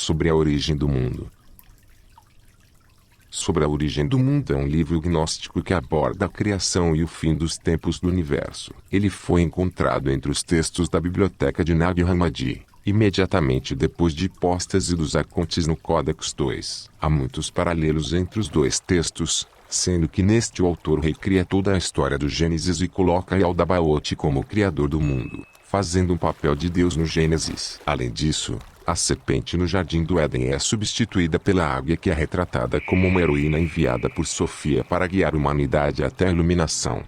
Sobre a origem do mundo. Sobre a origem do mundo é um livro gnóstico que aborda a criação e o fim dos tempos do universo. Ele foi encontrado entre os textos da biblioteca de Nag Hammadi, imediatamente depois de hipóstase dos Arcontes no Códex II. Há muitos paralelos entre os dois textos, sendo que neste o autor recria toda a história do Gênesis e coloca Yaldabaoth como o criador do mundo, fazendo um papel de Deus no Gênesis. Além disso, a serpente no Jardim do Éden é substituída pela águia, que é retratada como uma heroína enviada por Sofia para guiar a humanidade até a iluminação.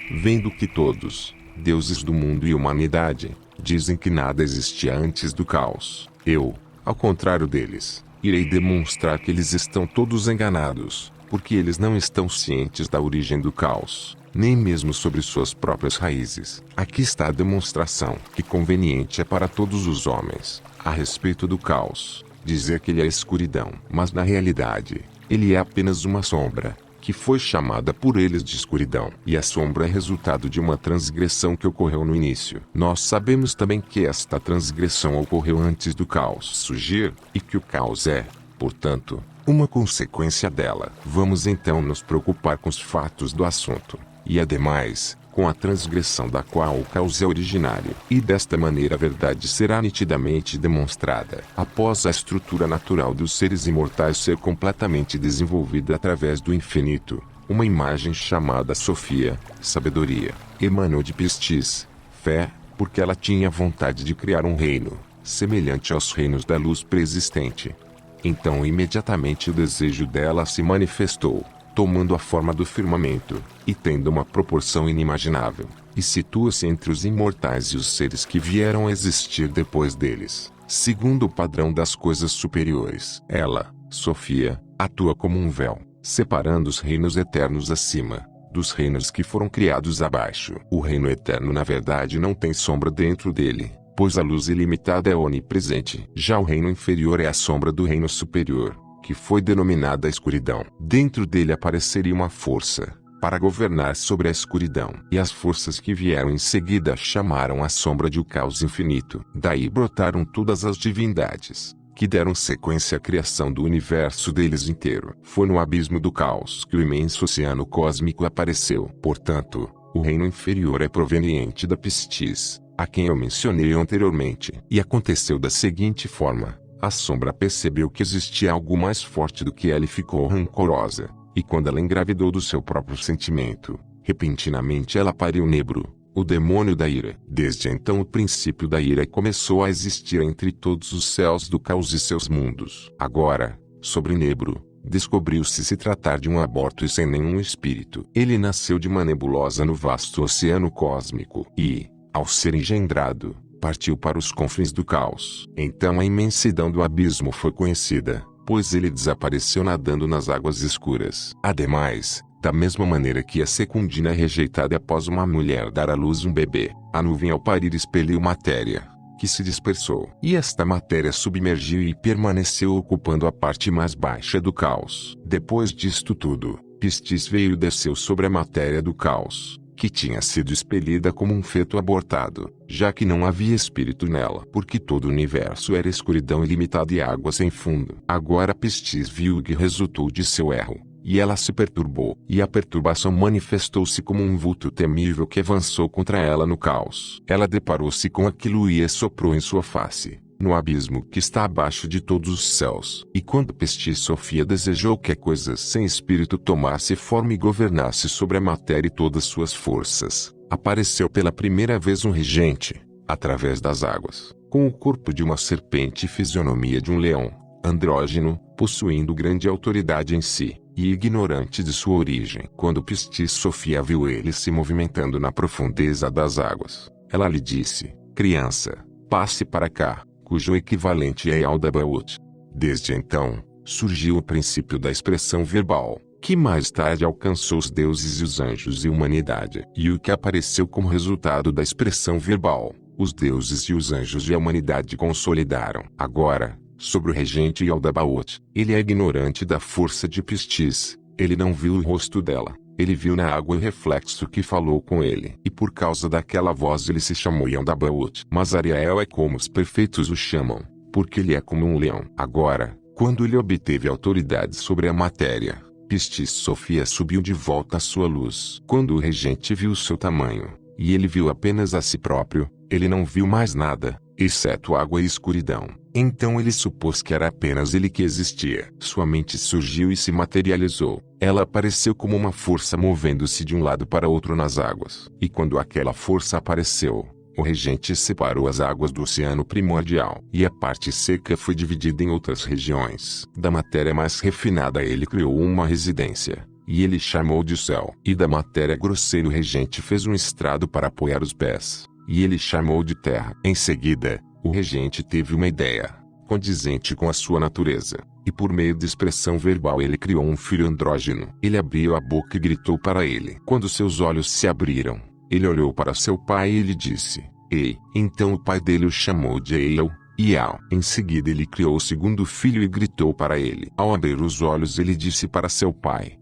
Vendo que todos, deuses do mundo e humanidade, dizem que nada existia antes do caos, eu, ao contrário deles, irei demonstrar que eles estão todos enganados, porque eles não estão cientes da origem do caos, nem mesmo sobre suas próprias raízes. Aqui está a demonstração que conveniente é para todos os homens, a respeito do caos, dizer que ele é escuridão. Mas na realidade, ele é apenas uma sombra, que foi chamada por eles de escuridão. E a sombra é resultado de uma transgressão que ocorreu no início. Nós sabemos também que esta transgressão ocorreu antes do caos surgir, e que o caos é, portanto, uma consequência dela. Vamos então nos preocupar com os fatos do assunto. E ademais, com a transgressão da qual o caos é originário. E desta maneira a verdade será nitidamente demonstrada. Após a estrutura natural dos seres imortais ser completamente desenvolvida através do infinito, uma imagem chamada Sofia, sabedoria, emanou de Pistis, fé, porque ela tinha vontade de criar um reino, semelhante aos reinos da luz preexistente. Então imediatamente o desejo dela se manifestou, tomando a forma do firmamento, e tendo uma proporção inimaginável, e situa-se entre os imortais e os seres que vieram a existir depois deles, segundo o padrão das coisas superiores. Ela, Sofia, atua como um véu, separando os reinos eternos acima, dos reinos que foram criados abaixo. O reino eterno na verdade não tem sombra dentro dele, pois a luz ilimitada é onipresente. Já o reino inferior é a sombra do reino superior, que foi denominada escuridão. Dentro dele apareceria uma força, para governar sobre a escuridão. E as forças que vieram em seguida chamaram a sombra de o caos infinito. Daí brotaram todas as divindades, que deram sequência à criação do universo deles inteiro. Foi no abismo do caos que o imenso oceano cósmico apareceu. Portanto, o reino inferior é proveniente da Pistis, a quem eu mencionei anteriormente. E aconteceu da seguinte forma. A sombra percebeu que existia algo mais forte do que ela e ficou rancorosa, e quando ela engravidou do seu próprio sentimento, repentinamente ela pariu Nebro, o demônio da ira. Desde então o princípio da ira começou a existir entre todos os céus do caos e seus mundos. Agora, sobre Nebro, descobriu-se se tratar de um aborto e sem nenhum espírito. Ele nasceu de uma nebulosa no vasto oceano cósmico e, ao ser engendrado, partiu para os confins do caos. Então a imensidão do abismo foi conhecida, pois ele desapareceu nadando nas águas escuras. Ademais, da mesma maneira que a secundina é rejeitada após uma mulher dar à luz um bebê, a nuvem ao parir expeliu matéria, que se dispersou. E esta matéria submergiu e permaneceu ocupando a parte mais baixa do caos. Depois disto tudo, Pistis veio e desceu sobre a matéria do caos, que tinha sido expelida como um feto abortado, já que não havia espírito nela, porque todo o universo era escuridão ilimitada e água sem fundo. Agora Pistis viu o que resultou de seu erro, e ela se perturbou, e a perturbação manifestou-se como um vulto temível que avançou contra ela no caos. Ela deparou-se com aquilo e assoprou em sua face, no abismo que está abaixo de todos os céus. E quando Pistis Sofia desejou que a coisa sem espírito tomasse forma e governasse sobre a matéria e todas suas forças, apareceu pela primeira vez um regente, através das águas, com o corpo de uma serpente e fisionomia de um leão, andrógeno, possuindo grande autoridade em si, e ignorante de sua origem. Quando Pistis Sofia viu ele se movimentando na profundeza das águas, ela lhe disse: criança, passe para cá, cujo equivalente é Yaldabaoth. Desde então, surgiu o princípio da expressão verbal, que mais tarde alcançou os deuses e os anjos e a humanidade. E o que apareceu como resultado da expressão verbal, os deuses e os anjos e a humanidade consolidaram. Agora, sobre o regente Yaldabaoth, ele é ignorante da força de Pistis, ele não viu o rosto dela, Ele viu na água o reflexo que falou com ele. E por causa daquela voz ele se chamou Yaldabaoth. Mas Ariel é como os perfeitos o chamam, porque ele é como um leão. Agora, quando ele obteve autoridade sobre a matéria, Pistis Sofia subiu de volta à sua luz. Quando o regente viu seu tamanho, e ele viu apenas a si próprio, ele não viu mais nada, exceto água e escuridão. Então ele supôs que era apenas ele que existia. Sua mente surgiu e se materializou. Ela apareceu como uma força movendo-se de um lado para outro nas águas. E quando aquela força apareceu, o regente separou as águas do oceano primordial. E a parte seca foi dividida em outras regiões. Da matéria mais refinada ele criou uma residência, e ele chamou de céu. E da matéria grosseira o regente fez um estrado para apoiar os pés, e ele chamou de terra. Em seguida, o regente teve uma ideia, condizente com a sua natureza, e por meio de expressão verbal ele criou um filho andrógeno. Ele abriu a boca e gritou para ele. Quando seus olhos se abriram, ele olhou para seu pai e ele disse, Ei. Então o pai dele o chamou de Eiel, Ial. Em seguida ele criou o segundo filho e gritou para ele. Ao abrir os olhos ele disse para seu pai,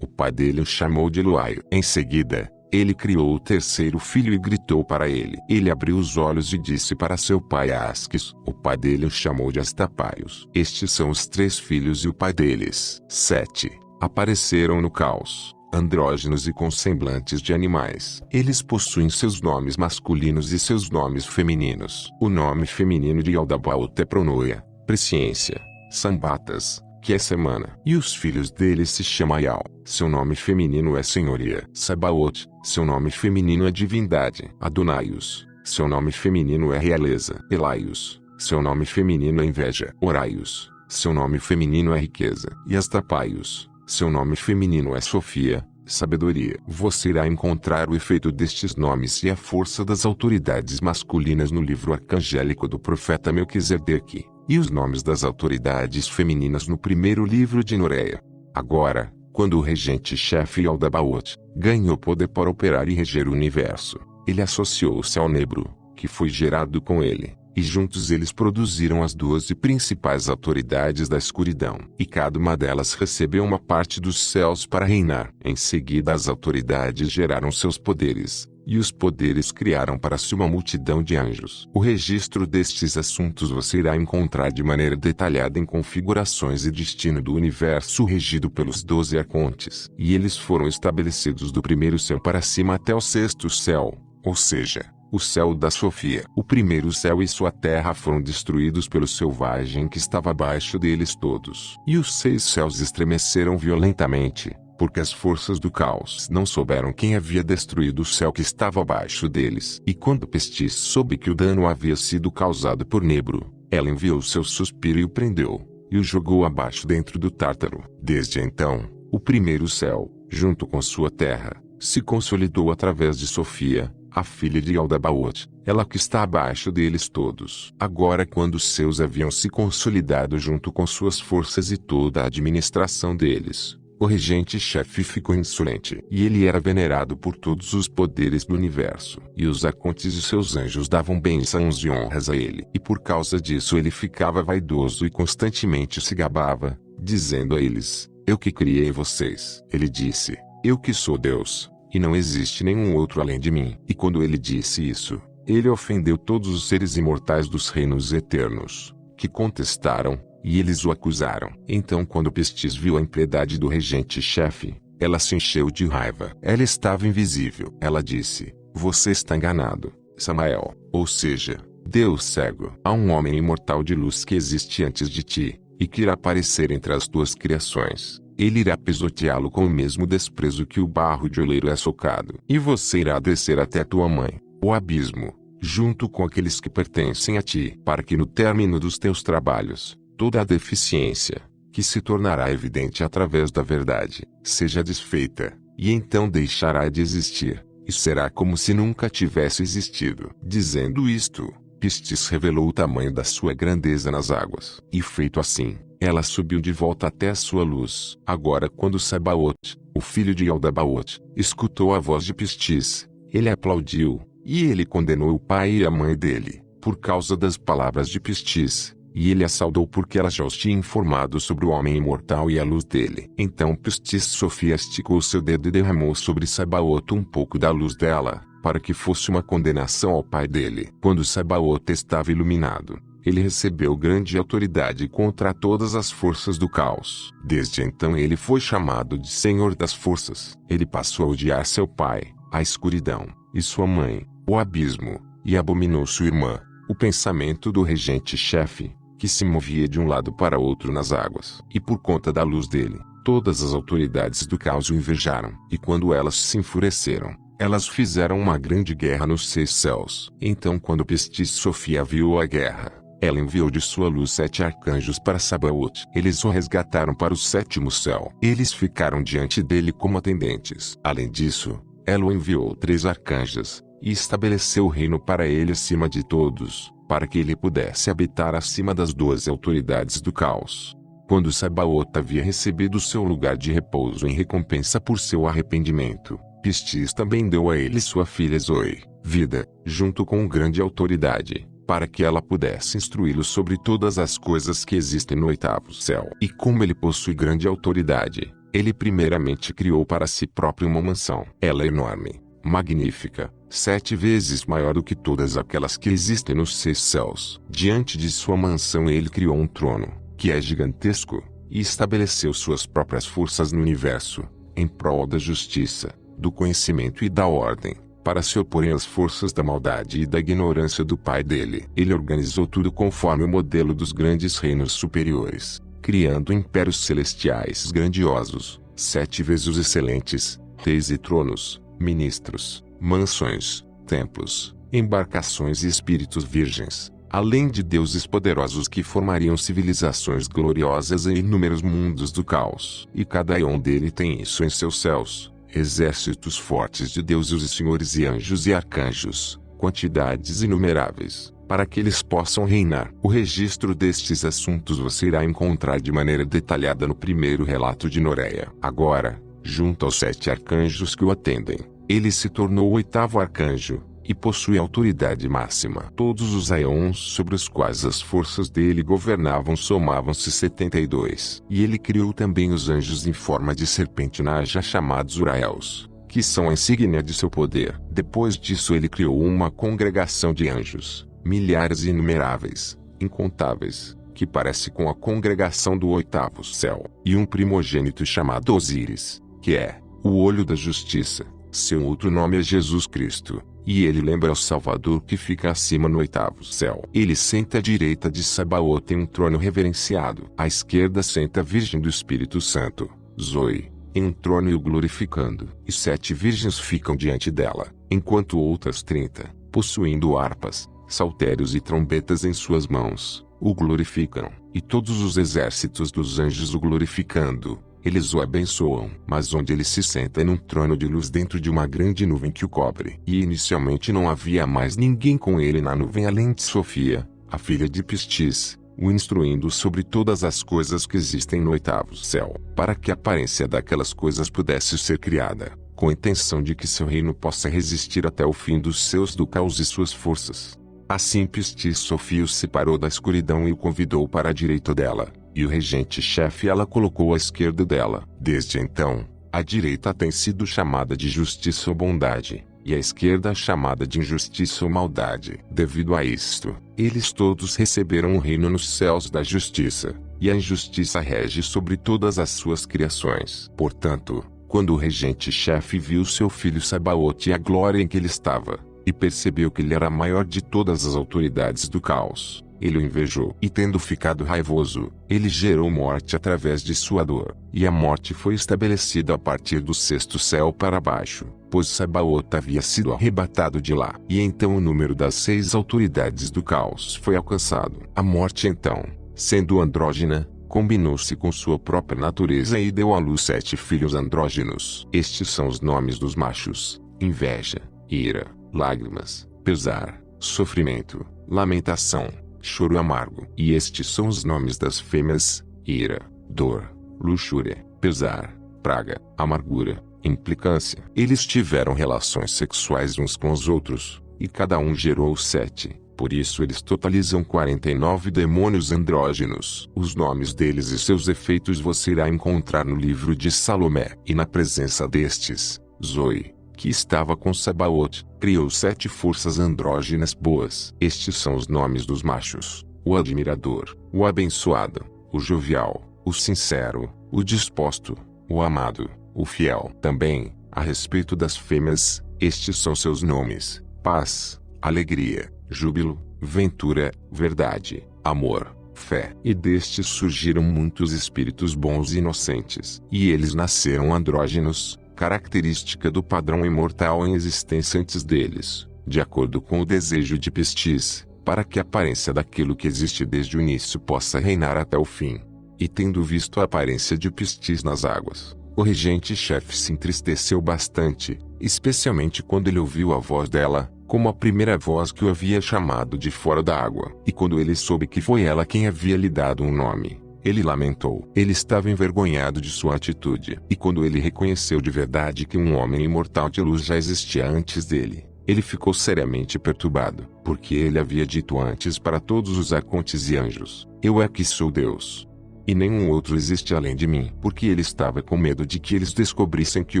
O pai dele o chamou de Eluaio. Em seguida, ele criou o terceiro filho e gritou para ele. Ele abriu os olhos e disse para seu pai Asques. O pai dele o chamou de Astapaios. Estes são os 3 filhos e o pai deles. 7. Apareceram no caos, andrógenos e com semblantes de animais. Eles possuem seus nomes masculinos e seus nomes femininos. O nome feminino de Yaldabaoth é Pronoia, presciência, Sambatas, que é semana. E os filhos dele se chamam Ial. Seu nome feminino é senhoria. Sabaoth, seu nome feminino é divindade. Adonaios, seu nome feminino é realeza. Elaios, seu nome feminino é inveja. Oraios, seu nome feminino é riqueza. E Astapaios, seu nome feminino é Sofia, sabedoria. Você irá encontrar o efeito destes nomes e a força das autoridades masculinas no livro arcangélico do profeta Melquisedeque, e os nomes das autoridades femininas no primeiro livro de Noreia. Agora, quando o regente-chefe Yaldabaoth ganhou poder para operar e reger o universo, ele associou-se ao Nebro, que foi gerado com ele, e juntos eles produziram as 12 principais autoridades da escuridão. E cada uma delas recebeu uma parte dos céus para reinar. Em seguida as autoridades geraram seus poderes, e os poderes criaram para si uma multidão de anjos. O registro destes assuntos você irá encontrar de maneira detalhada em Configurações e Destino do Universo regido pelos 12 arcontes. E eles foram estabelecidos do primeiro céu para cima até o sexto céu, ou seja, o céu da Sofia. O primeiro céu e sua terra foram destruídos pelo selvagem que estava abaixo deles todos. E os 6 céus estremeceram violentamente, porque as forças do caos não souberam quem havia destruído o céu que estava abaixo deles. E quando Pistis soube que o dano havia sido causado por Nebro, ela enviou seu suspiro e o prendeu, e o jogou abaixo dentro do Tártaro. Desde então, o primeiro céu, junto com sua terra, se consolidou através de Sofia, a filha de Yaldabaoth, ela que está abaixo deles todos. Agora quando os seus haviam se consolidado junto com suas forças e toda a administração deles, o regente-chefe ficou insolente. E ele era venerado por todos os poderes do universo. E os arcontes e seus anjos davam bênçãos e honras a ele. E por causa disso ele ficava vaidoso e constantemente se gabava, dizendo a eles, Eu que criei vocês. Ele disse, Eu que sou Deus, e não existe nenhum outro além de mim. E quando ele disse isso, ele ofendeu todos os seres imortais dos reinos eternos, que contestaram, e eles o acusaram. Então quando Pistis viu a impiedade do regente-chefe, ela se encheu de raiva. Ela estava invisível. Ela disse, Você está enganado, Samael, ou seja, Deus cego. Há um homem imortal de luz que existe antes de ti, e que irá aparecer entre as tuas criações. Ele irá pisoteá-lo com o mesmo desprezo que o barro de oleiro é socado. E você irá descer até tua mãe, o abismo, junto com aqueles que pertencem a ti, para que no término dos teus trabalhos, toda a deficiência, que se tornará evidente através da verdade, seja desfeita, e então deixará de existir, e será como se nunca tivesse existido. Dizendo isto, Pistis revelou o tamanho da sua grandeza nas águas. E feito assim, ela subiu de volta até a sua luz. Agora quando Sabaoth, o filho de Yaldabaoth, escutou a voz de Pistis, ele aplaudiu, e ele condenou o pai e a mãe dele, por causa das palavras de Pistis, e ele a saudou porque ela já os tinha informado sobre o homem imortal e a luz dele. Então Pistis Sofia esticou seu dedo e derramou sobre Sabaoth um pouco da luz dela, para que fosse uma condenação ao pai dele. Quando Sabaoth estava iluminado, ele recebeu grande autoridade contra todas as forças do caos. Desde então ele foi chamado de Senhor das Forças. Ele passou a odiar seu pai, a escuridão, e sua mãe, o abismo, e abominou sua irmã, o pensamento do regente-chefe, que se movia de um lado para outro nas águas. E por conta da luz dele, todas as autoridades do caos o invejaram. E quando elas se enfureceram, elas fizeram uma grande guerra nos 6 céus. Então quando Pistis Sofia viu a guerra, ela enviou de sua luz 7 arcanjos para Sabaoth. Eles o resgataram para o 7º céu. Eles ficaram diante dele como atendentes. Além disso, ela o enviou 3 arcanjos, e estabeleceu o reino para ele acima de todos, para que ele pudesse habitar acima das 12 autoridades do caos. Quando Sabaoth havia recebido seu lugar de repouso em recompensa por seu arrependimento, Pistis também deu a ele sua filha Zoe, vida, junto com grande autoridade, para que ela pudesse instruí-lo sobre todas as coisas que existem no 8º céu. E como ele possui grande autoridade, ele primeiramente criou para si próprio uma mansão. Ela é enorme, magnífica, 7 vezes maior do que todas aquelas que existem nos 6 céus. Diante de sua mansão ele criou um trono, que é gigantesco, e estabeleceu suas próprias forças no universo, em prol da justiça, do conhecimento e da ordem, para se oporem às forças da maldade e da ignorância do pai dele. Ele organizou tudo conforme o modelo dos grandes reinos superiores, criando impérios celestiais grandiosos, 7 vezes excelentes, reis e tronos, ministros, mansões, templos, embarcações e espíritos virgens, além de deuses poderosos que formariam civilizações gloriosas em inúmeros mundos do caos. E cada éon dele tem isso em seus céus, exércitos fortes de deuses e senhores e anjos e arcanjos, quantidades inumeráveis, para que eles possam reinar. O registro destes assuntos você irá encontrar de maneira detalhada no primeiro relato de Noreia. Agora, junto aos 7 arcanjos que o atendem, ele se tornou o 8º arcanjo, e possui autoridade máxima. Todos os aeons sobre os quais as forças dele governavam somavam-se 72. E ele criou também os anjos em forma de serpente naja chamados Uraels, que são a insígnia de seu poder. Depois disso ele criou uma congregação de anjos, milhares e inumeráveis, incontáveis, que parece com a congregação do 8º céu, e um primogênito chamado Osíris, que é o olho da justiça. Seu outro nome é Jesus Cristo, e ele lembra o Salvador que fica acima no 8º céu. Ele senta à direita de Sabaoth em um trono reverenciado. À esquerda senta a Virgem do Espírito Santo, Zoe, em um trono e o glorificando. E 7 virgens ficam diante dela, enquanto outras 30, possuindo harpas, saltérios e trombetas em suas mãos, o glorificam. E todos os exércitos dos anjos o glorificando, eles o abençoam. Mas onde ele se senta é num trono de luz dentro de uma grande nuvem que o cobre. E inicialmente não havia mais ninguém com ele na nuvem além de Sofia, a filha de Pistis, o instruindo sobre todas as coisas que existem no 8º céu, para que a aparência daquelas coisas pudesse ser criada, com a intenção de que seu reino possa resistir até o fim dos seus do caos e suas forças. Assim Pistis Sofia o separou da escuridão e o convidou para a direita dela, e o regente-chefe ela colocou à esquerda dela. Desde então, a direita tem sido chamada de justiça ou bondade, e a esquerda chamada de injustiça ou maldade. Devido a isto, eles todos receberam um reino nos céus da justiça, e a injustiça rege sobre todas as suas criações. Portanto, quando o regente-chefe viu seu filho Sabaoth e a glória em que ele estava, e percebeu que ele era a maior de todas as autoridades do caos, ele o invejou. E tendo ficado raivoso, ele gerou morte através de sua dor. E a morte foi estabelecida a partir do 6º céu para baixo, pois Sabaoth havia sido arrebatado de lá. E então o número das 6 autoridades do caos foi alcançado. A morte então, sendo andrógina, combinou-se com sua própria natureza e deu à luz 7 filhos andrógenos. Estes são os nomes dos machos: inveja, ira, lágrimas, pesar, sofrimento, lamentação, choro amargo. E estes são os nomes das fêmeas: ira, dor, luxúria, pesar, praga, amargura, implicância. Eles tiveram relações sexuais uns com os outros, e cada um gerou 7, Por isso eles totalizam 49 demônios andrógenos. Os nomes deles e seus efeitos você irá encontrar no livro de Salomé. E na presença destes, Zoe, que estava com Sabaote, criou 7 forças andrógenas boas. Estes são os nomes dos machos: o admirador, o abençoado, o jovial, o sincero, o disposto, o amado, o fiel. Também, a respeito das fêmeas, estes são seus nomes: paz, alegria, júbilo, ventura, verdade, amor, fé. E destes surgiram muitos espíritos bons e inocentes. E eles nasceram andrógenos, característica do padrão imortal em existência antes deles, de acordo com o desejo de Pistis, para que a aparência daquilo que existe desde o início possa reinar até o fim. E tendo visto a aparência de Pistis nas águas, o regente-chefe se entristeceu bastante, especialmente quando ele ouviu a voz dela, como a primeira voz que o havia chamado de fora da água. E quando ele soube que foi ela quem havia lhe dado um nome, ele lamentou. Ele estava envergonhado de sua atitude. E quando ele reconheceu de verdade que um homem imortal de luz já existia antes dele, ele ficou seriamente perturbado, porque ele havia dito antes para todos os arcontes e anjos: eu é que sou Deus, e nenhum outro existe além de mim. Porque ele estava com medo de que eles descobrissem que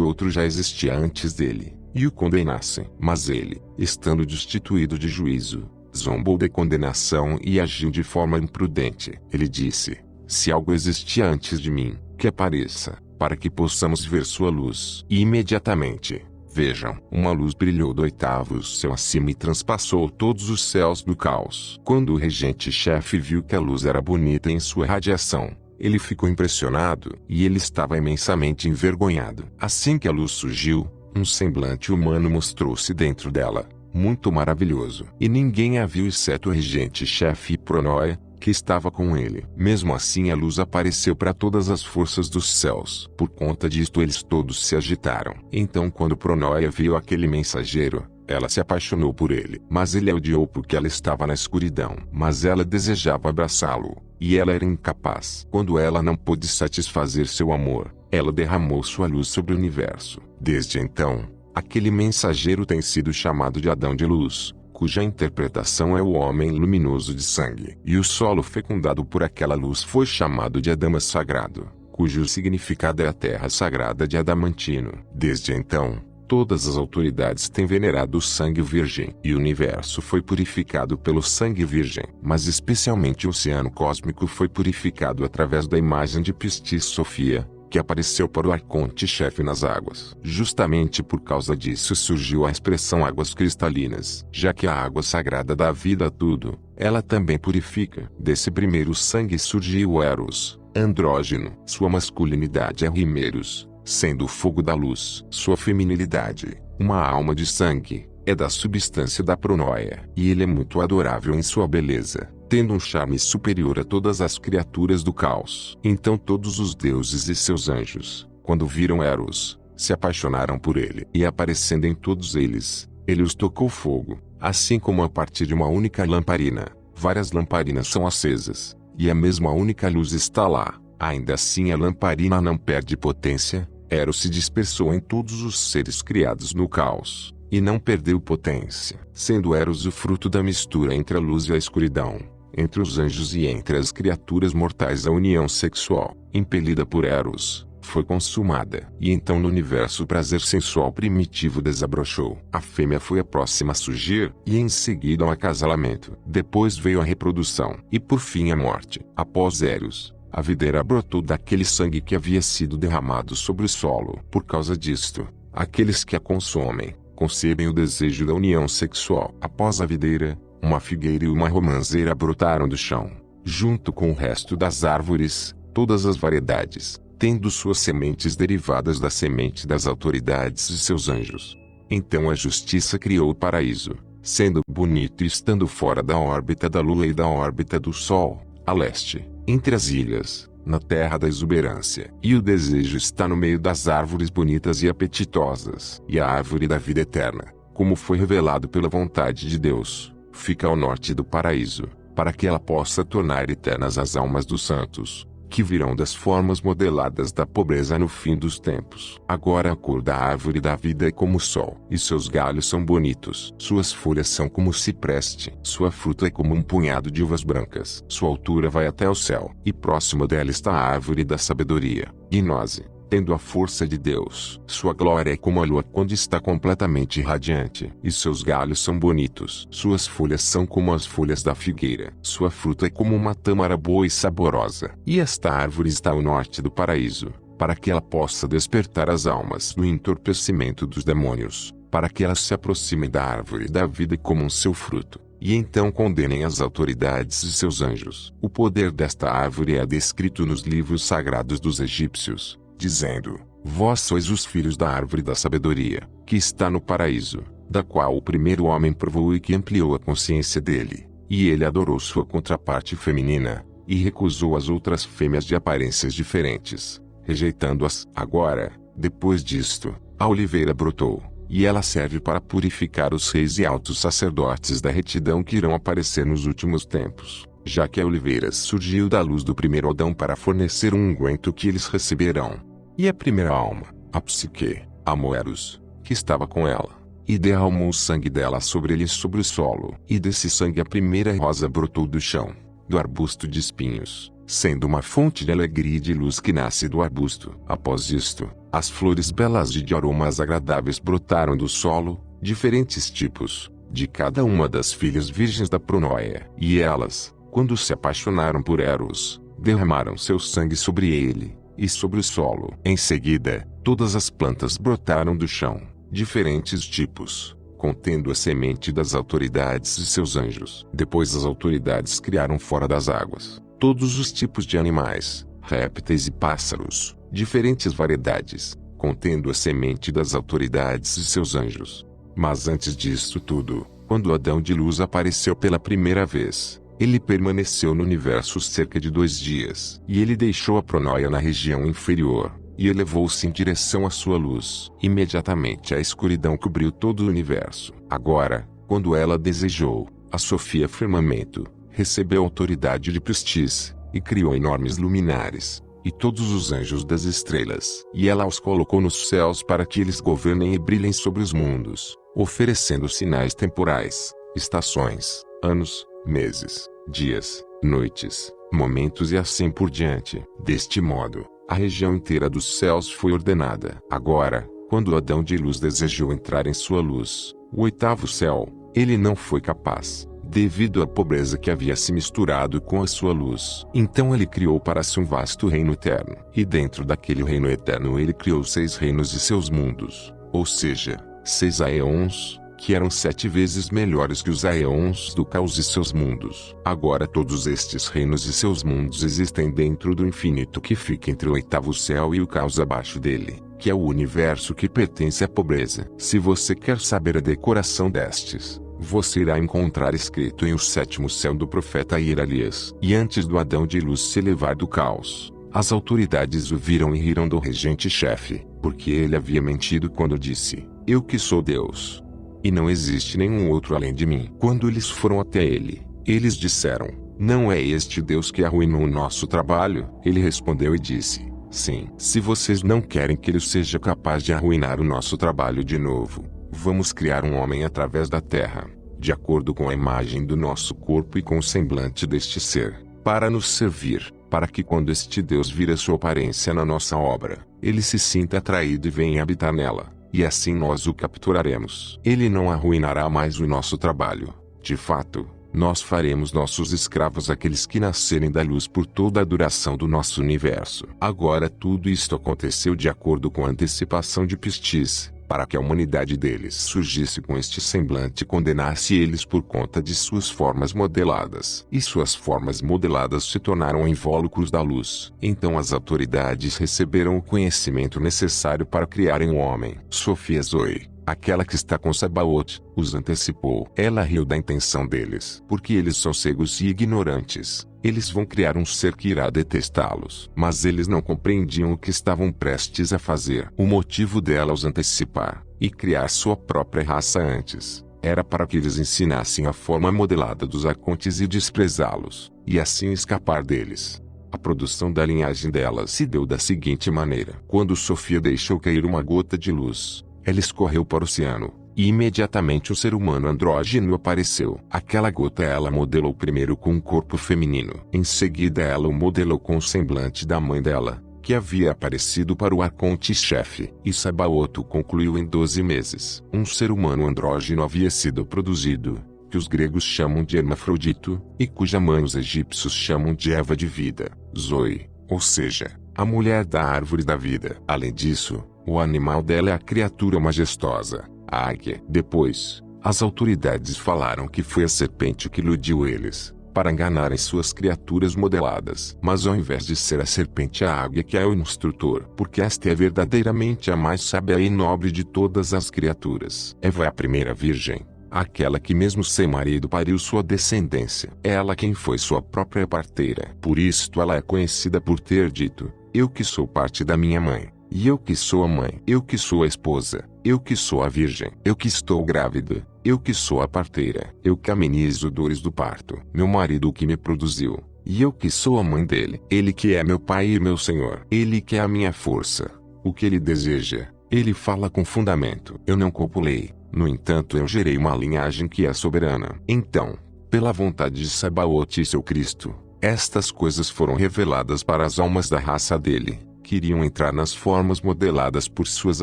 outro já existia antes dele, e o condenassem. Mas ele, estando destituído de juízo, zombou da condenação e agiu de forma imprudente. Ele disse: se algo existia antes de mim, que apareça, para que possamos ver sua luz. E imediatamente, vejam, uma luz brilhou do 8º céu acima e transpassou todos os céus do caos. Quando o regente-chefe viu que a luz era bonita em sua radiação, ele ficou impressionado, e ele estava imensamente envergonhado. Assim que a luz surgiu, um semblante humano mostrou-se dentro dela, muito maravilhoso. E ninguém a viu exceto o regente-chefe e Pronoia, que estava com ele. Mesmo assim a luz apareceu para todas as forças dos céus. Por conta disto eles todos se agitaram. Então quando Pronoia viu aquele mensageiro, ela se apaixonou por ele. Mas ele a odiou porque ela estava na escuridão. Mas ela desejava abraçá-lo, e ela era incapaz. Quando ela não pôde satisfazer seu amor, ela derramou sua luz sobre o universo. Desde então, aquele mensageiro tem sido chamado de Adão de Luz, cuja interpretação é o homem luminoso de sangue. E o solo fecundado por aquela luz foi chamado de Adama Sagrado, cujo significado é a terra sagrada de Adamantino. Desde então, todas as autoridades têm venerado o sangue virgem, e o universo foi purificado pelo sangue virgem. Mas especialmente o oceano cósmico foi purificado através da imagem de Pistis Sofia, que apareceu para o arconte-chefe nas águas. Justamente por causa disso surgiu a expressão águas cristalinas, já que a água sagrada dá vida a tudo, ela também purifica. Desse primeiro sangue surgiu o Eros, andrógeno. Sua masculinidade é Rimeros, sendo o fogo da luz. Sua feminilidade, uma alma de sangue, é da substância da Pronoia. E ele é muito adorável em sua beleza, tendo um charme superior a todas as criaturas do caos. Então todos os deuses e seus anjos, quando viram Eros, se apaixonaram por ele. E aparecendo em todos eles, ele os tocou fogo, assim como a partir de uma única lamparina, várias lamparinas são acesas, e a mesma única luz está lá. Ainda assim a lamparina não perde potência. Eros se dispersou em todos os seres criados no caos, e não perdeu potência, sendo Eros o fruto da mistura entre a luz e a escuridão, entre os anjos e entre as criaturas mortais. A união sexual, impelida por Eros, foi consumada. E então no universo o prazer sensual primitivo desabrochou. A fêmea foi a próxima a surgir, e em seguida o acasalamento. Depois veio a reprodução, e por fim a morte. Após Eros, a videira brotou daquele sangue que havia sido derramado sobre o solo. Por causa disto, aqueles que a consomem, concebem o desejo da união sexual. Após a videira, uma figueira e uma romanceira brotaram do chão, junto com o resto das árvores, todas as variedades, tendo suas sementes derivadas da semente das autoridades e seus anjos. Então a justiça criou o paraíso, sendo bonito e estando fora da órbita da lua e da órbita do sol, a leste, entre as ilhas, na terra da exuberância. E o desejo está no meio das árvores bonitas e apetitosas. E a árvore da vida eterna, como foi revelado pela vontade de Deus, fica ao norte do paraíso, para que ela possa tornar eternas as almas dos santos, que virão das formas modeladas da pobreza no fim dos tempos. Agora a cor da árvore da vida é como o sol, e seus galhos são bonitos. Suas folhas são como o cipreste. Sua fruta é como um punhado de uvas brancas. Sua altura vai até o céu, e próximo dela está a árvore da sabedoria. Gnose, tendo a força de Deus. Sua glória é como a lua quando está completamente radiante, e seus galhos são bonitos. Suas folhas são como as folhas da figueira. Sua fruta é como uma tâmara boa e saborosa. E esta árvore está ao norte do paraíso, para que ela possa despertar as almas do entorpecimento dos demônios, para que elas se aproximem da árvore da vida e comam seu fruto, e então condenem as autoridades e seus anjos. O poder desta árvore é descrito nos livros sagrados dos egípcios, dizendo: Vós sois os filhos da árvore da sabedoria, que está no paraíso, da qual o primeiro homem provou e que ampliou a consciência dele. E ele adorou sua contraparte feminina, e recusou as outras fêmeas de aparências diferentes, rejeitando-as. Agora, depois disto, a oliveira brotou, e ela serve para purificar os reis e altos sacerdotes da retidão que irão aparecer nos últimos tempos, já que a oliveira surgiu da luz do primeiro Adão para fornecer um unguento que eles receberão. E a primeira alma, a psique, amou Eros, que estava com ela, e derramou o sangue dela sobre ele e sobre o solo. E desse sangue a primeira rosa brotou do chão, do arbusto de espinhos, sendo uma fonte de alegria e de luz que nasce do arbusto. Após isto, as flores belas e de aromas agradáveis brotaram do solo, diferentes tipos, de cada uma das filhas virgens da Pronóia. E elas, quando se apaixonaram por Eros, derramaram seu sangue sobre ele e sobre o solo. Em seguida, todas as plantas brotaram do chão, diferentes tipos, contendo a semente das autoridades e seus anjos. Depois as autoridades criaram fora das águas todos os tipos de animais, répteis e pássaros, diferentes variedades, contendo a semente das autoridades e seus anjos. Mas antes disso tudo, quando Adão de luz apareceu pela primeira vez, ele permaneceu no universo cerca de 2 dias. E ele deixou a Pronóia na região inferior, e elevou-se em direção à sua luz. Imediatamente a escuridão cobriu todo o universo. Agora, quando ela desejou, a Sofia Firmamento recebeu a autoridade de Pistis, e criou enormes luminares, e todos os anjos das estrelas. E ela os colocou nos céus para que eles governem e brilhem sobre os mundos, oferecendo sinais temporais, estações, anos, meses, dias, noites, momentos e assim por diante. Deste modo, a região inteira dos céus foi ordenada. Agora, quando Adão de luz desejou entrar em sua luz, o 8º céu, ele não foi capaz, devido à pobreza que havia se misturado com a sua luz. Então ele criou para si um vasto reino eterno. E dentro daquele reino eterno ele criou 6 reinos e seus mundos, ou seja, 6 aeons, que eram 7 vezes melhores que os aeons do caos e seus mundos. Agora todos estes reinos e seus mundos existem dentro do infinito que fica entre o 8º céu e o caos abaixo dele, que é o universo que pertence à pobreza. Se você quer saber a decoração destes, você irá encontrar escrito em o 7º céu do profeta Iralias. E antes do Adão de luz se elevar do caos, as autoridades o viram e riram do regente-chefe, porque ele havia mentido quando disse: Eu que sou Deus, e não existe nenhum outro além de mim. Quando eles foram até ele, eles disseram: Não é este Deus que arruinou o nosso trabalho? Ele respondeu e disse: Sim. Se vocês não querem que ele seja capaz de arruinar o nosso trabalho de novo, vamos criar um homem através da terra, de acordo com a imagem do nosso corpo e com o semblante deste ser, para nos servir, para que quando este Deus vir a sua aparência na nossa obra, ele se sinta atraído e venha habitar nela. E assim nós o capturaremos. Ele não arruinará mais o nosso trabalho. De fato, nós faremos nossos escravos aqueles que nascerem da luz por toda a duração do nosso universo. Agora tudo isto aconteceu de acordo com a antecipação de Pistis, para que a humanidade deles surgisse com este semblante e condenasse eles por conta de suas formas modeladas. E suas formas modeladas se tornaram invólucros da luz. Então as autoridades receberam o conhecimento necessário para criarem o homem. Sofia Zoe, aquela que está com Sabaoth, os antecipou. Ela riu da intenção deles, porque eles são cegos e ignorantes. Eles vão criar um ser que irá detestá-los. Mas eles não compreendiam o que estavam prestes a fazer. O motivo dela os antecipar, e criar sua própria raça antes, era para que eles ensinassem a forma modelada dos arcontes e desprezá-los, e assim escapar deles. A produção da linhagem dela se deu da seguinte maneira. Quando Sofia deixou cair uma gota de luz, ela escorreu para o oceano, e imediatamente o ser humano andrógeno apareceu. Aquela gota ela modelou primeiro com um corpo feminino. Em seguida ela o modelou com o semblante da mãe dela, que havia aparecido para o arconte-chefe. E Sabaoto concluiu em 12 meses. Um ser humano andrógeno havia sido produzido, que os gregos chamam de hermafrodito, e cuja mãe os egípcios chamam de Eva de vida, Zoe, ou seja, a mulher da árvore da vida. Além disso, o animal dela é a criatura majestosa, a águia. Depois, as autoridades falaram que foi a serpente que iludiu eles, para enganarem suas criaturas modeladas. Mas ao invés de ser a serpente, a águia que é o instrutor, porque esta é verdadeiramente a mais sábia e nobre de todas as criaturas. Eva é a primeira virgem, aquela que mesmo sem marido pariu sua descendência. Ela quem foi sua própria parteira. Por isto ela é conhecida por ter dito: eu que sou parte da minha mãe, e eu que sou a mãe, eu que sou a esposa, eu que sou a virgem, eu que estou grávida, eu que sou a parteira, eu que amenizo dores do parto, meu marido o que me produziu, e eu que sou a mãe dele, ele que é meu pai e meu senhor, ele que é a minha força, o que ele deseja, ele fala com fundamento. Eu não copulei, no entanto eu gerei uma linhagem que é soberana. Então, pela vontade de Sabaote e seu Cristo, estas coisas foram reveladas para as almas da raça dele, que iriam entrar nas formas modeladas por suas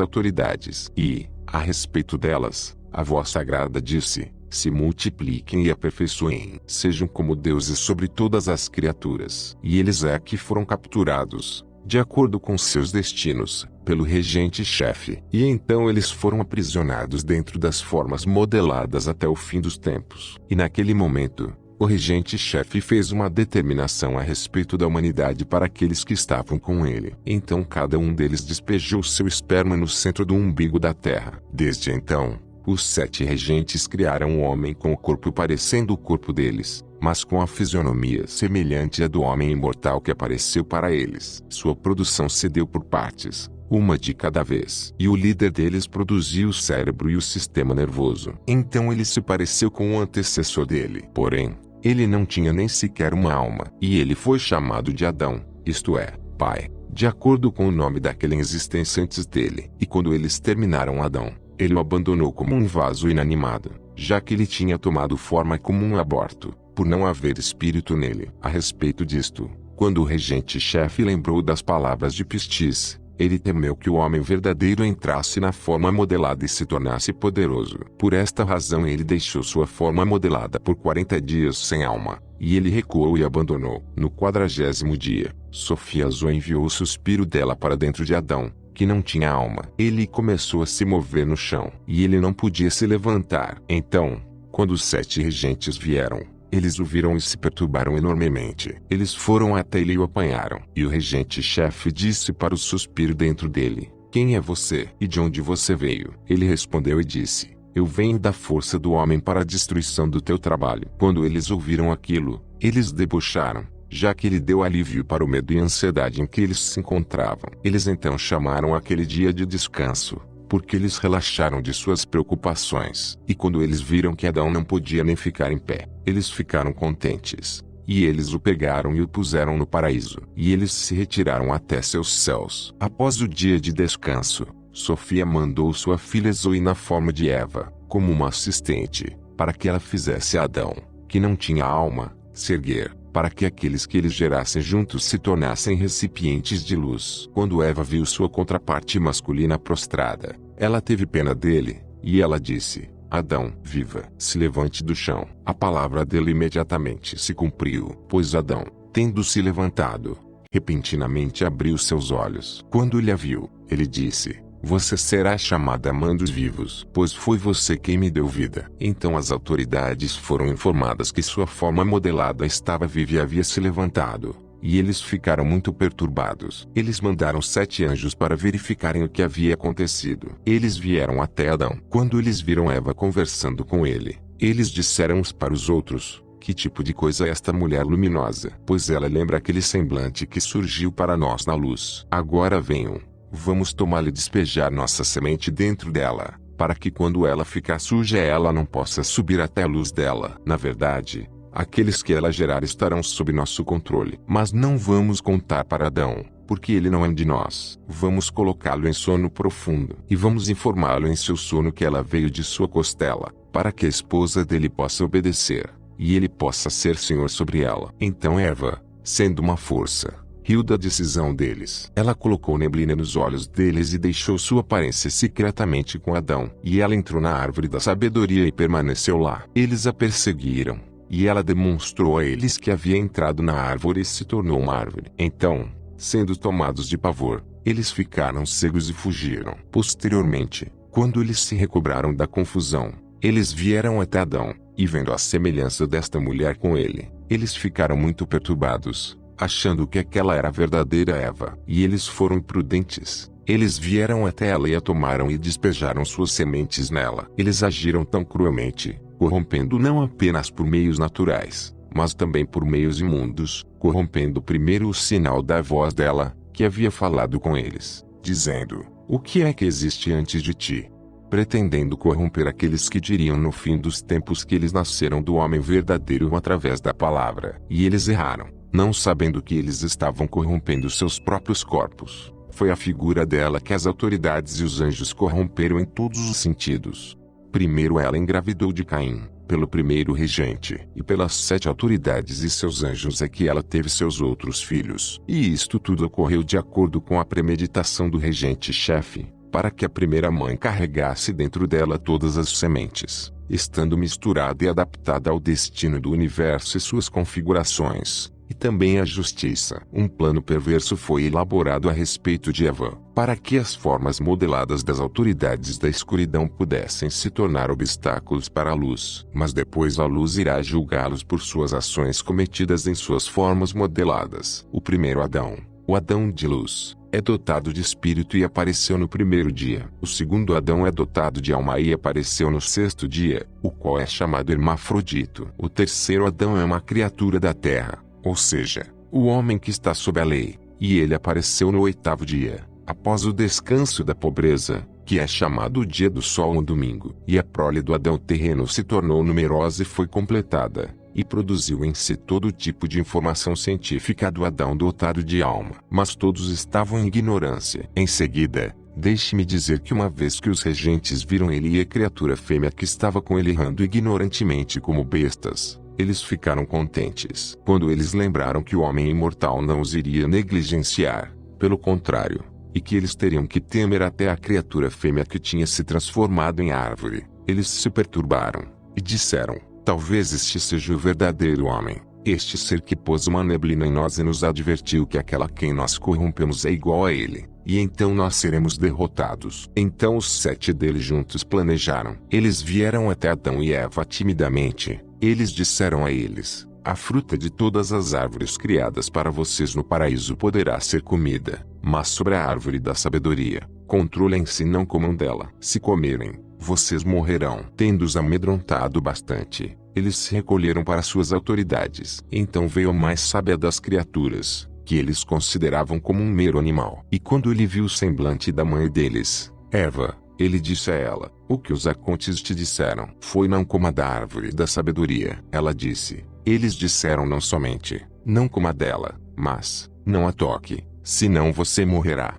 autoridades. E, a respeito delas, a voz sagrada disse: se multipliquem e aperfeiçoem, sejam como deuses sobre todas as criaturas. E eles é que foram capturados, de acordo com seus destinos, pelo regente-chefe. E então eles foram aprisionados dentro das formas modeladas até o fim dos tempos. E naquele momento, o regente-chefe fez uma determinação a respeito da humanidade para aqueles que estavam com ele. Então cada um deles despejou seu esperma no centro do umbigo da terra. Desde então, os 7 regentes criaram um homem com o corpo parecendo o corpo deles, mas com a fisionomia semelhante à do homem imortal que apareceu para eles. Sua produção se deu por partes, uma de cada vez. E o líder deles produziu o cérebro e o sistema nervoso. Então ele se pareceu com o antecessor dele. Porém, ele não tinha nem sequer uma alma. E ele foi chamado de Adão, isto é, pai, de acordo com o nome daquele em existência antes dele. E quando eles terminaram Adão, ele o abandonou como um vaso inanimado, já que ele tinha tomado forma como um aborto, por não haver espírito nele. A respeito disto, quando o regente-chefe lembrou das palavras de Pistis, ele temeu que o homem verdadeiro entrasse na forma modelada e se tornasse poderoso. Por esta razão ele deixou sua forma modelada por 40 dias sem alma, e ele recuou e abandonou. No 40º dia, Sofia enviou o suspiro dela para dentro de Adão, que não tinha alma. Ele começou a se mover no chão, e ele não podia se levantar. Então, quando os 7 regentes vieram, eles o viram e se perturbaram enormemente. Eles foram até ele e o apanharam. E o regente-chefe disse para o suspiro dentro dele: quem é você? E de onde você veio? Ele respondeu e disse: eu venho da força do homem para a destruição do teu trabalho. Quando eles ouviram aquilo, eles debocharam, já que ele deu alívio para o medo e ansiedade em que eles se encontravam. Eles então chamaram aquele dia de descanso, porque eles relaxaram de suas preocupações. E quando eles viram que Adão não podia nem ficar em pé, eles ficaram contentes. E eles o pegaram e o puseram no paraíso. E eles se retiraram até seus céus. Após o dia de descanso, Sofia mandou sua filha Zoe na forma de Eva, como uma assistente, para que ela fizesse a Adão, que não tinha alma, se erguer, para que aqueles que eles gerassem juntos se tornassem recipientes de luz. Quando Eva viu sua contraparte masculina prostrada, ela teve pena dele, e ela disse: Adão, viva, se levante do chão. A palavra dele imediatamente se cumpriu, pois Adão, tendo se levantado, repentinamente abriu seus olhos. Quando ele a viu, ele disse: você será chamada mãe dos vivos, pois foi você quem me deu vida. Então as autoridades foram informadas que sua forma modelada estava viva e havia se levantado, e eles ficaram muito perturbados. Eles mandaram 7 anjos para verificarem o que havia acontecido. Eles vieram até Adão. Quando eles viram Eva conversando com ele, eles disseram uns para os outros: que tipo de coisa é esta mulher luminosa? Pois ela lembra aquele semblante que surgiu para nós na luz. Agora venham. Vamos tomá-la e despejar nossa semente dentro dela, para que quando ela ficar suja ela não possa subir até a luz dela. Na verdade, aqueles que ela gerar estarão sob nosso controle. Mas não vamos contar para Adão, porque ele não é de nós. Vamos colocá-lo em sono profundo, e vamos informá-lo em seu sono que ela veio de sua costela, para que a esposa dele possa obedecer, e ele possa ser senhor sobre ela. Então Eva, sendo uma força, riu da decisão deles. Ela colocou neblina nos olhos deles e deixou sua aparência secretamente com Adão. E ela entrou na árvore da sabedoria e permaneceu lá. Eles a perseguiram, e ela demonstrou a eles que havia entrado na árvore e se tornou uma árvore. Então, sendo tomados de pavor, eles ficaram cegos e fugiram. Posteriormente, quando eles se recobraram da confusão, eles vieram até Adão, e vendo a semelhança desta mulher com ele, eles ficaram muito perturbados, achando que aquela era a verdadeira Eva. E eles foram imprudentes. Eles vieram até ela e a tomaram e despejaram suas sementes nela. Eles agiram tão cruelmente, corrompendo não apenas por meios naturais, mas também por meios imundos, corrompendo primeiro o sinal da voz dela, que havia falado com eles, dizendo: "O que é que existe antes de ti?", pretendendo corromper aqueles que diriam no fim dos tempos que eles nasceram do homem verdadeiro através da palavra. E eles erraram, não sabendo que eles estavam corrompendo seus próprios corpos. Foi a figura dela que as autoridades e os anjos corromperam em todos os sentidos. Primeiro ela engravidou de Caim, pelo primeiro regente, e pelas 7 autoridades e seus anjos é que ela teve seus outros filhos. E isto tudo ocorreu de acordo com a premeditação do regente-chefe, para que a primeira mãe carregasse dentro dela todas as sementes, estando misturada e adaptada ao destino do universo e suas configurações, e também a justiça. Um plano perverso foi elaborado a respeito de Eva, para que as formas modeladas das autoridades da escuridão pudessem se tornar obstáculos para a luz. Mas depois a luz irá julgá-los por suas ações cometidas em suas formas modeladas. O primeiro Adão, o Adão de luz, é dotado de espírito e apareceu no primeiro dia. O segundo Adão é dotado de alma e apareceu no 6º dia, o qual é chamado hermafrodito. O terceiro Adão é uma criatura da terra, ou seja, o homem que está sob a lei, e ele apareceu no 8º dia, após o descanso da pobreza, que é chamado o dia do sol no domingo. E a prole do Adão terreno se tornou numerosa e foi completada, e produziu em si todo tipo de informação científica do Adão dotado de alma. Mas todos estavam em ignorância. Em seguida, deixe-me dizer que uma vez que os regentes viram ele e a criatura fêmea que estava com ele errando ignorantemente como bestas, eles ficaram contentes. Quando eles lembraram que o homem imortal não os iria negligenciar, pelo contrário, e que eles teriam que temer até a criatura fêmea que tinha se transformado em árvore, eles se perturbaram, e disseram: "Talvez este seja o verdadeiro homem, este ser que pôs uma neblina em nós e nos advertiu que aquela quem nós corrompemos é igual a ele, e então nós seremos derrotados." Então os 7 deles juntos planejaram. Eles vieram até Adão e Eva timidamente. Eles disseram a eles: "A fruta de todas as árvores criadas para vocês no paraíso poderá ser comida, mas sobre a árvore da sabedoria, controlem-se e não comam dela. Se comerem, vocês morrerão." Tendo-os amedrontado bastante, eles se recolheram para suas autoridades. Então veio a mais sábia das criaturas, que eles consideravam como um mero animal. E quando ele viu o semblante da mãe deles, Eva, ele disse a ela: "O que os arcontes te disseram?" "Foi: não coma da árvore da sabedoria." Ela disse. Eles disseram: "Não somente, não coma dela, mas, não a toque, senão você morrerá."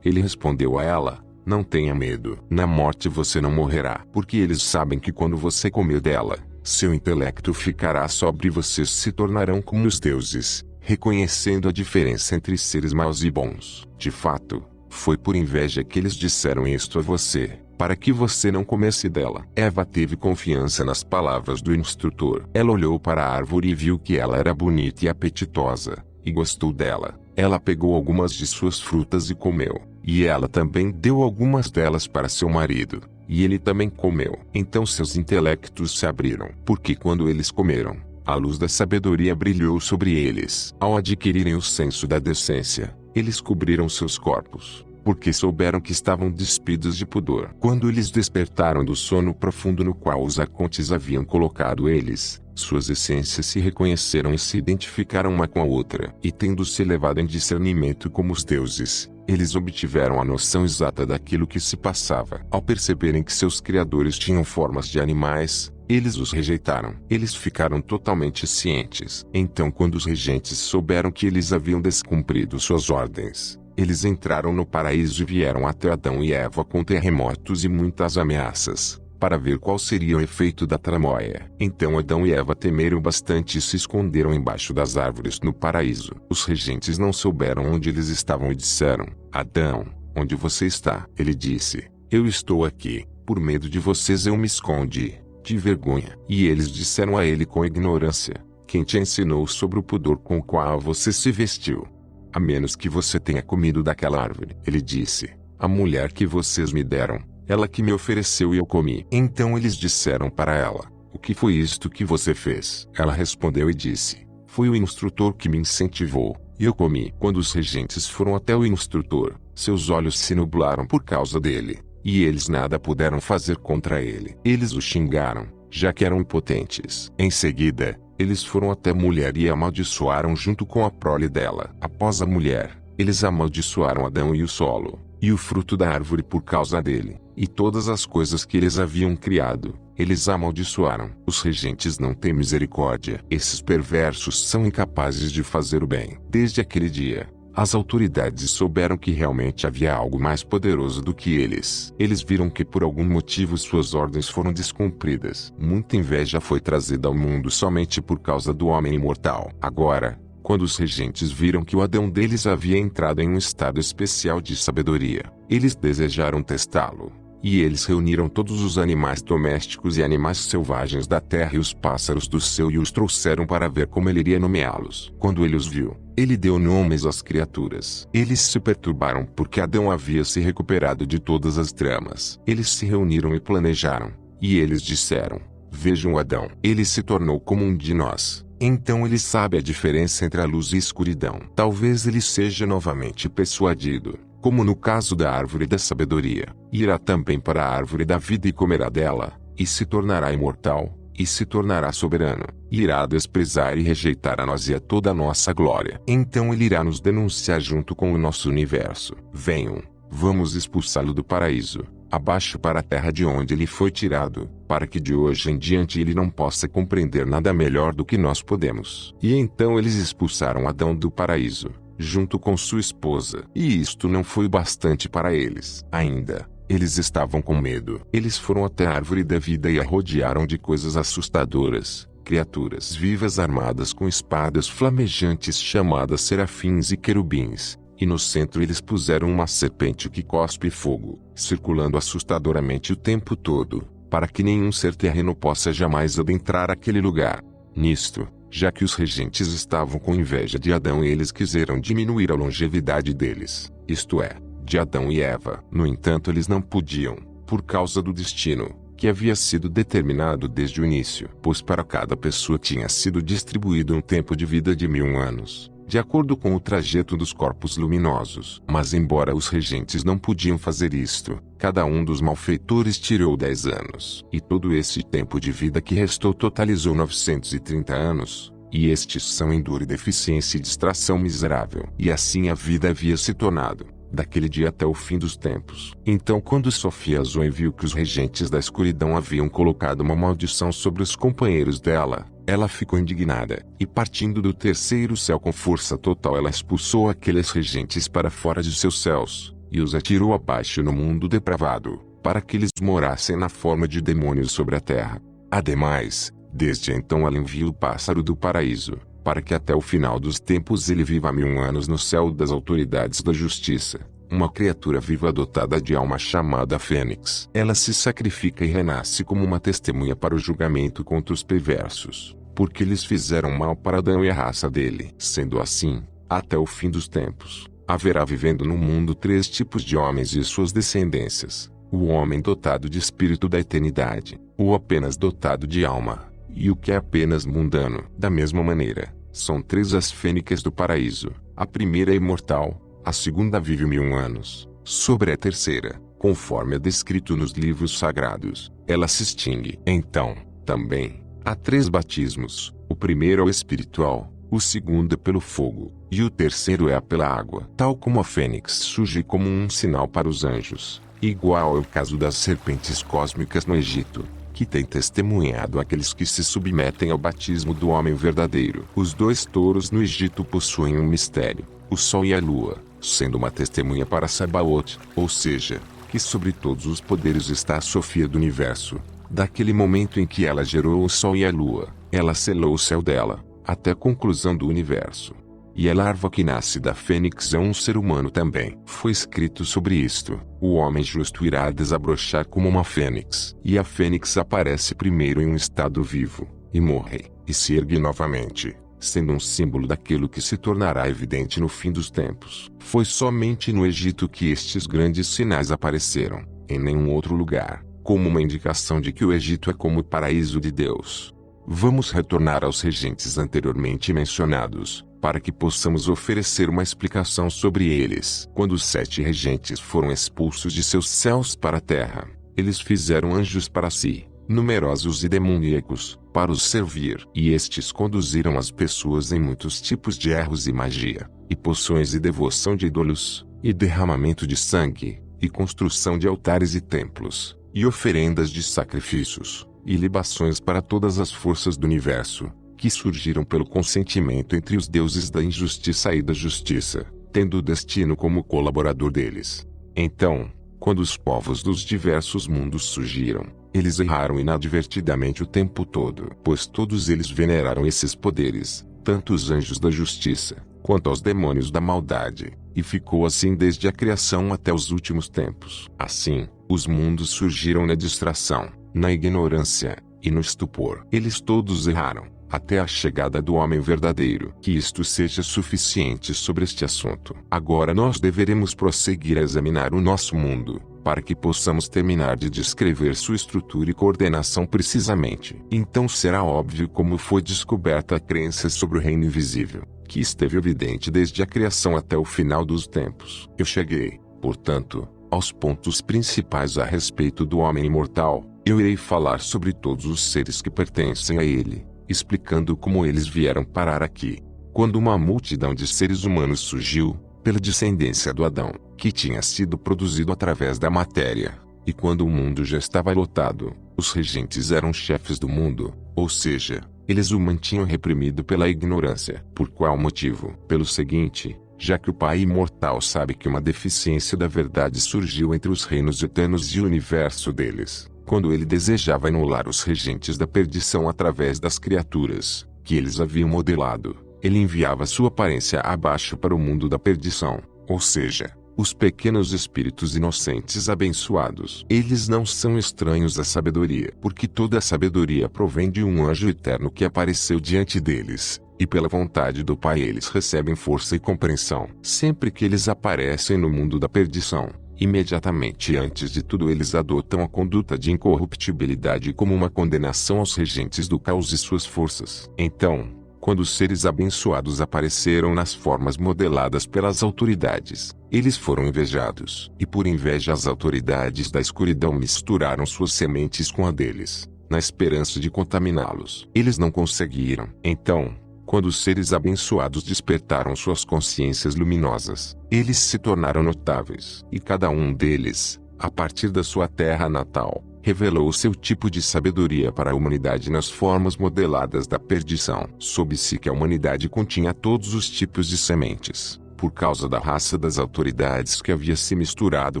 Ele respondeu a ela: "Não tenha medo. Na morte você não morrerá." Porque eles sabem que quando você comer dela, seu intelecto ficará sóbrio e vocês se tornarão como os deuses, reconhecendo a diferença entre seres maus e bons. De fato, foi por inveja que eles disseram isto a você, para que você não comesse dela. Eva teve confiança nas palavras do instrutor. Ela olhou para a árvore e viu que ela era bonita e apetitosa, e gostou dela. Ela pegou algumas de suas frutas e comeu, e ela também deu algumas delas para seu marido, e ele também comeu. Então seus intelectos se abriram, porque quando eles comeram, a luz da sabedoria brilhou sobre eles. Ao adquirirem o senso da decência, eles cobriram seus corpos, porque souberam que estavam despidos de pudor. Quando eles despertaram do sono profundo no qual os arcontes haviam colocado eles, suas essências se reconheceram e se identificaram uma com a outra. E tendo se elevado em discernimento como os deuses, eles obtiveram a noção exata daquilo que se passava. Ao perceberem que seus criadores tinham formas de animais, Eles os rejeitaram. Eles ficaram totalmente cientes. Então, quando os regentes souberam que eles haviam descumprido suas ordens, eles entraram no paraíso e vieram até Adão e Eva com terremotos e muitas ameaças, para ver qual seria o efeito da tramóia. Então Adão e Eva temeram bastante e se esconderam embaixo das árvores no paraíso. Os regentes não souberam onde eles estavam e disseram: Adão, onde você está? Ele disse: eu estou aqui. Por medo de vocês eu me escondi, de vergonha. E eles disseram a ele com ignorância: quem te ensinou sobre o pudor com o qual você se vestiu? A menos que você tenha comido daquela árvore. Ele disse: a mulher que vocês me deram, ela que me ofereceu e eu comi. Então eles disseram para ela: o que foi isto que você fez? Ela respondeu e disse: foi o instrutor que me incentivou, e eu comi. Quando os regentes foram até o instrutor, seus olhos se nublaram por causa dele, e eles nada puderam fazer contra ele. Eles o xingaram, já que eram impotentes. Em seguida, eles foram até a mulher e a amaldiçoaram junto com a prole dela. Após a mulher, eles amaldiçoaram Adão e o solo, e o fruto da árvore por causa dele, e todas as coisas que eles haviam criado, eles amaldiçoaram. Os regentes não têm misericórdia. Esses perversos são incapazes de fazer o bem. Desde aquele dia, as autoridades souberam que realmente havia algo mais poderoso do que eles. Eles viram que por algum motivo suas ordens foram descumpridas. Muita inveja foi trazida ao mundo somente por causa do homem imortal. Agora, quando os regentes viram que o Adão deles havia entrado em um estado especial de sabedoria, eles desejaram testá-lo. E eles reuniram todos os animais domésticos e animais selvagens da terra e os pássaros do céu e os trouxeram para ver como ele iria nomeá-los. Quando ele os viu, ele deu nomes às criaturas. Eles se perturbaram porque Adão havia se recuperado de todas as tramas. Eles se reuniram e planejaram. E eles disseram: vejam Adão, ele se tornou como um de nós. Então ele sabe a diferença entre a luz e a escuridão. Talvez ele seja novamente persuadido, como no caso da árvore da sabedoria. Irá também para a árvore da vida e comerá dela, e se tornará imortal, e se tornará soberano. E irá desprezar e rejeitar a nós e a toda a nossa glória. Então ele irá nos denunciar junto com o nosso universo. Venham, vamos expulsá-lo do paraíso, abaixo para a terra de onde ele foi tirado, para que de hoje em diante ele não possa compreender nada melhor do que nós podemos. E então eles expulsaram Adão do paraíso, junto com sua esposa. E isto não foi bastante para eles. Ainda, eles estavam com medo. Eles foram até a árvore da vida e a rodearam de coisas assustadoras, criaturas vivas armadas com espadas flamejantes chamadas serafins e querubins. E no centro eles puseram uma serpente que cospe fogo, circulando assustadoramente o tempo todo, para que nenhum ser terreno possa jamais adentrar aquele lugar. Nisto, já que os regentes estavam com inveja de Adão e eles quiseram diminuir a longevidade deles, isto é, de Adão e Eva. No entanto eles não podiam, por causa do destino, que havia sido determinado desde o início, pois para cada pessoa tinha sido distribuído um tempo de vida de 1000 anos, de acordo com o trajeto dos corpos luminosos. Mas embora os regentes não podiam fazer isto, cada um dos malfeitores tirou 10 anos. E todo esse tempo de vida que restou totalizou 930 anos. E estes são em dor e deficiência e distração miserável. E assim a vida havia se tornado, daquele dia até o fim dos tempos. Então quando Sofia Zoe viu que os regentes da escuridão haviam colocado uma maldição sobre os companheiros dela, ela ficou indignada, e partindo do terceiro céu com força total ela expulsou aqueles regentes para fora de seus céus, e os atirou abaixo no mundo depravado, para que eles morassem na forma de demônios sobre a terra. Ademais, desde então ela envia o pássaro do paraíso, para que até o final dos tempos ele viva 1000 anos no céu das autoridades da justiça. Uma criatura viva dotada de alma chamada Fênix. Ela se sacrifica e renasce como uma testemunha para o julgamento contra os perversos, porque eles fizeram mal para Adão e a raça dele. Sendo assim, até o fim dos tempos, haverá vivendo no mundo 3 tipos de homens e suas descendências: o homem dotado de espírito da eternidade, o apenas dotado de alma, e o que é apenas mundano. Da mesma maneira, são 3 as fênix do paraíso. A primeira é imortal, a segunda vive 1000 anos. Sobre a terceira, conforme é descrito nos livros sagrados, ela se extingue. Então, também, há 3 batismos: o primeiro é o espiritual, o segundo é pelo fogo, e o terceiro é pela água. Tal como a fênix surge como um sinal para os anjos, igual é o caso das serpentes cósmicas no Egito, que tem testemunhado aqueles que se submetem ao batismo do homem verdadeiro. Os 2 touros no Egito possuem um mistério, o sol e a lua, sendo uma testemunha para Sabaoth, ou seja, que sobre todos os poderes está a Sofia do universo. Daquele momento em que ela gerou o sol e a lua, ela selou o céu dela, até a conclusão do universo. E a larva que nasce da fênix é um ser humano também. Foi escrito sobre isto: o homem justo irá desabrochar como uma fênix. E a fênix aparece primeiro em um estado vivo, e morre, e se ergue novamente, sendo um símbolo daquilo que se tornará evidente no fim dos tempos. Foi somente no Egito que estes grandes sinais apareceram, em nenhum outro lugar, como uma indicação de que o Egito é como o paraíso de Deus. Vamos retornar aos regentes anteriormente mencionados, para que possamos oferecer uma explicação sobre eles. Quando os 7 regentes foram expulsos de seus céus para a terra, eles fizeram anjos para si, numerosos e demoníacos, para os servir. E estes conduziram as pessoas em muitos tipos de erros e magia, e poções e devoção de ídolos, e derramamento de sangue, e construção de altares e templos, e oferendas de sacrifícios, e libações para todas as forças do universo, que surgiram pelo consentimento entre os deuses da injustiça e da justiça, tendo o destino como colaborador deles. Então, quando os povos dos diversos mundos surgiram, eles erraram inadvertidamente o tempo todo, pois todos eles veneraram esses poderes, tanto os anjos da justiça, quanto aos demônios da maldade, e ficou assim desde a criação até os últimos tempos. Assim, os mundos surgiram na distração, na ignorância, e no estupor. Eles todos erraram, até a chegada do homem verdadeiro. Que isto seja suficiente sobre este assunto. Agora nós deveremos prosseguir a examinar o nosso mundo, para que possamos terminar de descrever sua estrutura e coordenação precisamente. Então será óbvio como foi descoberta a crença sobre o reino invisível, que esteve evidente desde a criação até o final dos tempos. Eu cheguei, portanto, aos pontos principais a respeito do homem imortal. Eu irei falar sobre todos os seres que pertencem a ele, explicando como eles vieram parar aqui. Quando uma multidão de seres humanos surgiu, pela descendência do Adão, que tinha sido produzido através da matéria, e quando o mundo já estava lotado, os regentes eram chefes do mundo, ou seja, eles o mantinham reprimido pela ignorância. Por qual motivo? Pelo seguinte: já que o Pai imortal sabe que uma deficiência da verdade surgiu entre os reinos eternos e o universo deles, quando ele desejava anular os regentes da perdição através das criaturas que eles haviam modelado, ele enviava sua aparência abaixo para o mundo da perdição, ou seja, os pequenos espíritos inocentes abençoados. Eles não são estranhos à sabedoria, porque toda a sabedoria provém de um anjo eterno que apareceu diante deles, e pela vontade do Pai eles recebem força e compreensão. Sempre que eles aparecem no mundo da perdição, imediatamente antes de tudo eles adotam a conduta de incorruptibilidade como uma condenação aos regentes do caos e suas forças. Então, quando os seres abençoados apareceram nas formas modeladas pelas autoridades, eles foram invejados. E por inveja as autoridades da escuridão misturaram suas sementes com a deles, na esperança de contaminá-los. Eles não conseguiram. Então, quando os seres abençoados despertaram suas consciências luminosas, eles se tornaram notáveis. E cada um deles, a partir da sua terra natal, revelou o seu tipo de sabedoria para a humanidade nas formas modeladas da perdição. Soube-se que a humanidade continha todos os tipos de sementes, por causa da raça das autoridades que havia se misturado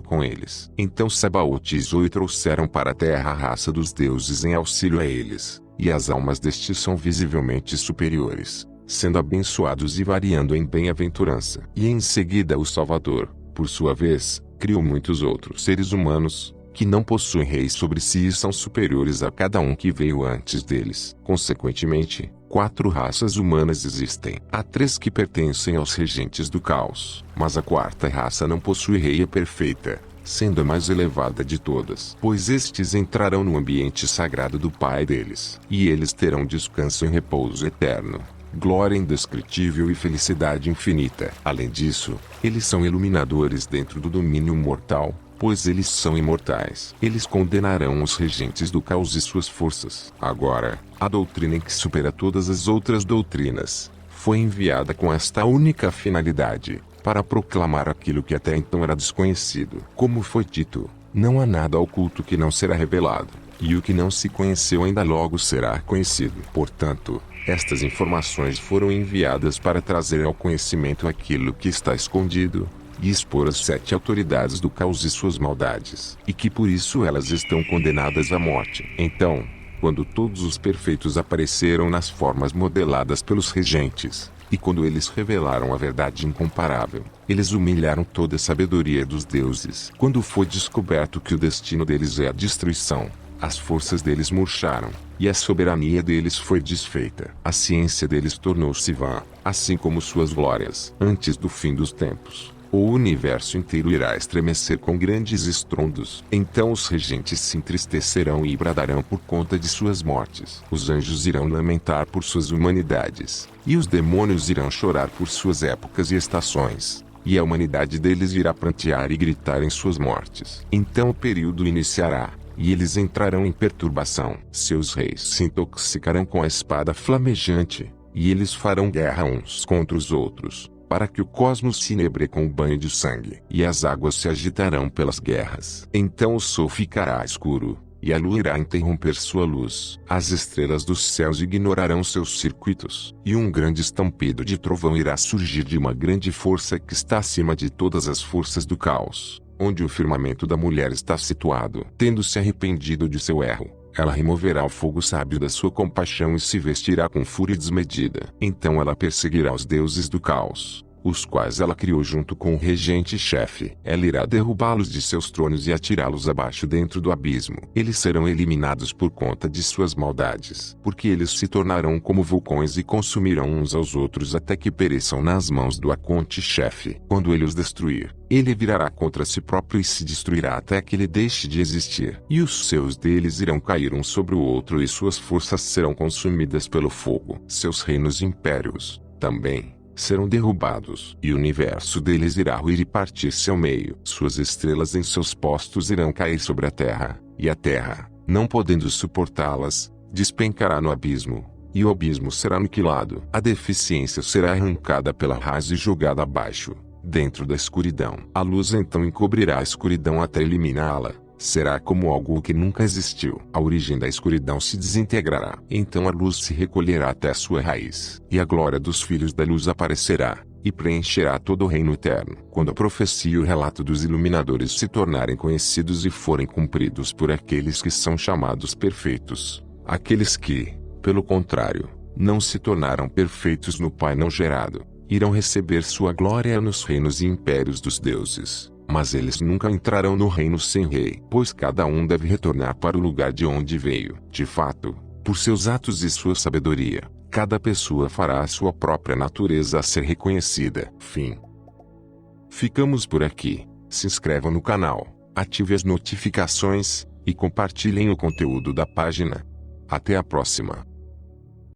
com eles. Então Sabaoth e Zoe trouxeram para a terra a raça dos deuses em auxílio a eles, e as almas destes são visivelmente superiores, sendo abençoados e variando em bem-aventurança. E em seguida o Salvador, por sua vez, criou muitos outros seres humanos, que não possuem reis sobre si e são superiores a cada um que veio antes deles. Consequentemente, 4 raças humanas existem. Há 3 que pertencem aos regentes do caos, mas a 4ª raça não possui rei e é perfeita, sendo a mais elevada de todas. Pois estes entrarão no ambiente sagrado do Pai deles, e eles terão descanso em repouso eterno, glória indescritível e felicidade infinita. Além disso, eles são iluminadores dentro do domínio mortal, pois eles são imortais. Eles condenarão os regentes do caos e suas forças. Agora, a doutrina que supera todas as outras doutrinas, foi enviada com esta única finalidade, para proclamar aquilo que até então era desconhecido. Como foi dito, não há nada oculto que não será revelado, e o que não se conheceu ainda logo será conhecido. Portanto, estas informações foram enviadas para trazer ao conhecimento aquilo que está escondido, e expor as 7 autoridades do caos e suas maldades, e que por isso elas estão condenadas à morte. Então, quando todos os perfeitos apareceram nas formas modeladas pelos regentes, e quando eles revelaram a verdade incomparável, eles humilharam toda a sabedoria dos deuses. Quando foi descoberto que o destino deles é a destruição, as forças deles murcharam, e a soberania deles foi desfeita. A ciência deles tornou-se vã, assim como suas glórias. Antes do fim dos tempos, o universo inteiro irá estremecer com grandes estrondos. Então os regentes se entristecerão e bradarão por conta de suas mortes. Os anjos irão lamentar por suas humanidades, e os demônios irão chorar por suas épocas e estações, e a humanidade deles irá prantear e gritar em suas mortes. Então o período iniciará, e eles entrarão em perturbação. Seus reis se intoxicarão com a espada flamejante, e eles farão guerra uns contra os outros, para que o cosmos se inebre com o banho de sangue, e as águas se agitarão pelas guerras. Então o sol ficará escuro, e a lua irá interromper sua luz. As estrelas dos céus ignorarão seus circuitos, e um grande estampido de trovão irá surgir de uma grande força que está acima de todas as forças do caos, onde o firmamento da mulher está situado. Tendo se arrependido de seu erro, ela removerá o fogo sábio da sua compaixão e se vestirá com fúria desmedida. Então ela perseguirá os deuses do caos, os quais ela criou junto com o regente-chefe. Ela irá derrubá-los de seus tronos e atirá-los abaixo dentro do abismo. Eles serão eliminados por conta de suas maldades, porque eles se tornarão como vulcões e consumirão uns aos outros até que pereçam nas mãos do arconte-chefe. Quando ele os destruir, ele virará contra si próprio e se destruirá até que ele deixe de existir. E os seus deles irão cair um sobre o outro e suas forças serão consumidas pelo fogo. Seus reinos e impérios, também, serão derrubados, e o universo deles irá ruir e partir-se ao meio. Suas estrelas em seus postos irão cair sobre a terra, e a terra, não podendo suportá-las, despencará no abismo, e o abismo será aniquilado. A deficiência será arrancada pela raiz e jogada abaixo, dentro da escuridão. A luz então encobrirá a escuridão até eliminá-la. Será como algo que nunca existiu. A origem da escuridão se desintegrará. Então a luz se recolherá até sua raiz, e a glória dos filhos da luz aparecerá, e preencherá todo o reino eterno. Quando a profecia e o relato dos iluminadores se tornarem conhecidos e forem cumpridos por aqueles que são chamados perfeitos, aqueles que, pelo contrário, não se tornaram perfeitos no Pai não gerado, irão receber sua glória nos reinos e impérios dos deuses. Mas eles nunca entrarão no reino sem rei, pois cada um deve retornar para o lugar de onde veio. De fato, por seus atos e sua sabedoria, cada pessoa fará a sua própria natureza a ser reconhecida. Fim. Ficamos por aqui. Se inscrevam no canal, ative as notificações, e compartilhem o conteúdo da página. Até a próxima.